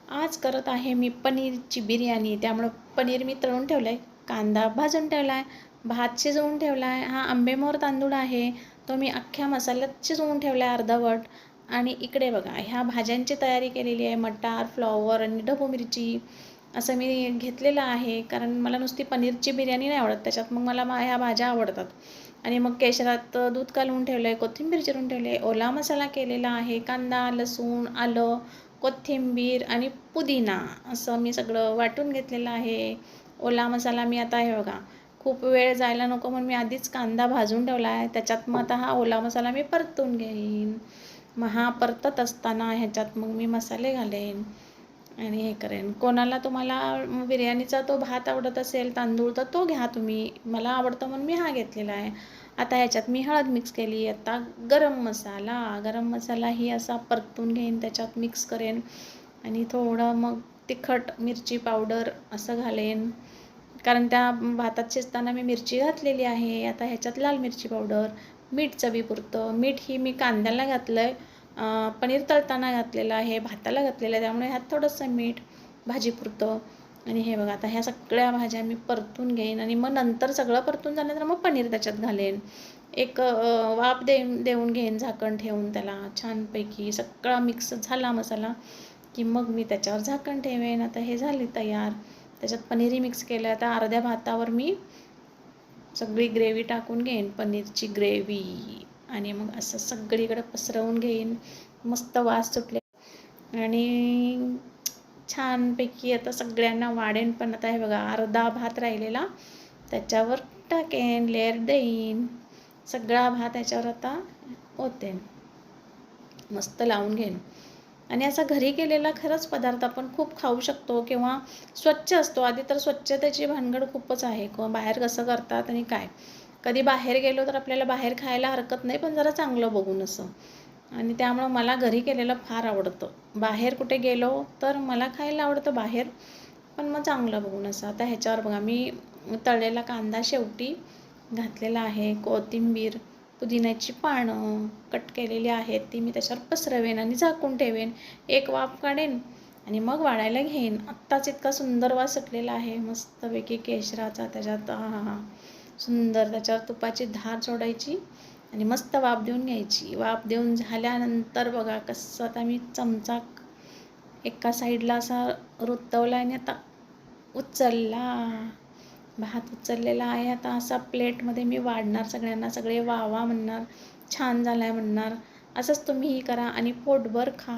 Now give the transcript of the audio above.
आज करत आहे मी पनीरची बिर्याणी. त्यामुळं पनीर मी तळून ठेवलं आहे, कांदा भाजून ठेवला आहे, भात शिजवून ठेवला आहे. हा आंबेमोहर तांदूळ आहे, तो मी अख्ख्या मसाल्यात शिजवून ठेवला आहे अर्धवट. आणि इकडे बघा ह्या भाज्यांची तयारी केलेली आहे. मटार, फ्लॉवर आणि ढबू मिरची असं मी घेतलेलं आहे, कारण मला नुसती पनीरची बिर्याणी नाही आवडत. त्याच्यात मग मला ह्या भाज्या आवडतात. आणि मग केशरात दूध कालवून ठेवलं आहे, कोथिंबीर चिरून ठेवली आहे, ओला मसाला केलेला आहे, कांदा, लसूण, आलं, कोथिंबीर आणि पुदिना असं मी सगळं वाटून घेतलेलं आहे. ओला मसाला मी आता हे बघा, खूप वेळ जायला नको म्हणून मी आधीच कांदा भाजून ठेवला आहे. त्याच्यात मग आता हा ओला मसाला मी परतून घेईन. मग हा परतत असताना ह्याच्यात मग मी मसाले घालेन आणि हे करेन. कोणाला तुम्हाला बिर्याणीचा तो भात आवडत असेल, तांदूळ, तर तो घ्या तुम्ही. मला आवडतं म्हणून मी हा घेतलेला आहे. आता ह्याच्यात मी हळद मिक्स केली. आता गरम मसाला ही असा परतून घेईन, त्याच्यात मिक्स करेन आणि थोडं मग तिखट मिरची पावडर असं घालेन, कारण त्या भातात शिजताना मी मिरची घातलेली आहे. आता ह्याच्यात लाल मिरची पावडर, मीठ चवीपुरतं. मीठ ही मी कांद्याला घातलं आहे, पनीर तळताना घातलेलं आहे, भाताला घातलेलं आहे, त्यामुळे ह्यात थोडंसं मीठ भाजीपुरतं. आणि हे बघा, आता ह्या सगळ्या भाज्या मी परतून घेईन आणि मग नंतर सगळं परतून झाल्यानंतर मग पनीर त्याच्यात घालेन. एक वाफ देऊन घेईन झाकण ठेवून त्याला. छानपैकी सगळा मिक्स झाला मसाला की मग मी त्याच्यावर झाकण ठेवेन. आता हे झाले तयार. त्याच्यात पनीरही मिक्स केलं. आता अर्ध्या भातावर मी सगळी ग्रेव्ही टाकून घेईन, पनीरची ग्रेव्ही, आणि मग असं सगळीकडे पसरवून घेईन. मस्त वास सुटले आणि छानपैकी आता सगळ्यांना वाढेन. पण आता हे बघा, अर्धा भात राहिलेला त्याच्यावर टाकेन, लेअर देईन. सगळा भात याच्यावर आता ओतेन, मस्त लावून घेईन. आणि असा घरी केलेला खरंच पदार्थ आपण खूप खाऊ शकतो, किंवा स्वच्छ असतो. आधी तर स्वच्छतेची भानगड खूपच आहे, किंवा बाहेर कसं करतात आणि काय. कधी बाहेर गेलो तर आपल्याला बाहेर खायला हरकत नाही, पण जरा चांगलं बघून असं. आणि त्यामुळं मला घरी केलेलं फार आवडतं. बाहेर कुठे गेलो तर मला खायला आवडतं बाहेर, पण मग चांगलं बघून असं. आता ह्याच्यावर बघा, मी तळलेला कांदा शेवटी घातलेला आहे, कोथिंबीर, पुदिन्याची पानं कट केलेली आहेत ती मी त्याच्यावर पसरवेन आणि झाकून ठेवेन. एक वाफ काढेन आणि मग वाढायला घेईन. आत्ताच इतका सुंदर वास सुटलेला आहे मस्तपैकी केशराचा त्याच्यात. हा सुंदर. त्याच्यावर तुपाची धार सोडायची आणि मस्त वाफ देऊन घ्यायची. वाफ देऊन झाल्यानंतर बघा कसं, आता मी चमचा एका साईडला असा रुतवला आणि आता उचलला. भात उचललेला आहे. आता असा प्लेटमध्ये मी वाढणार, सगळ्यांना, सगळे वाह वाह म्हणणार, छान झाला आहे म्हणणार. असंच तुम्हीही करा आणि पोटभर खा.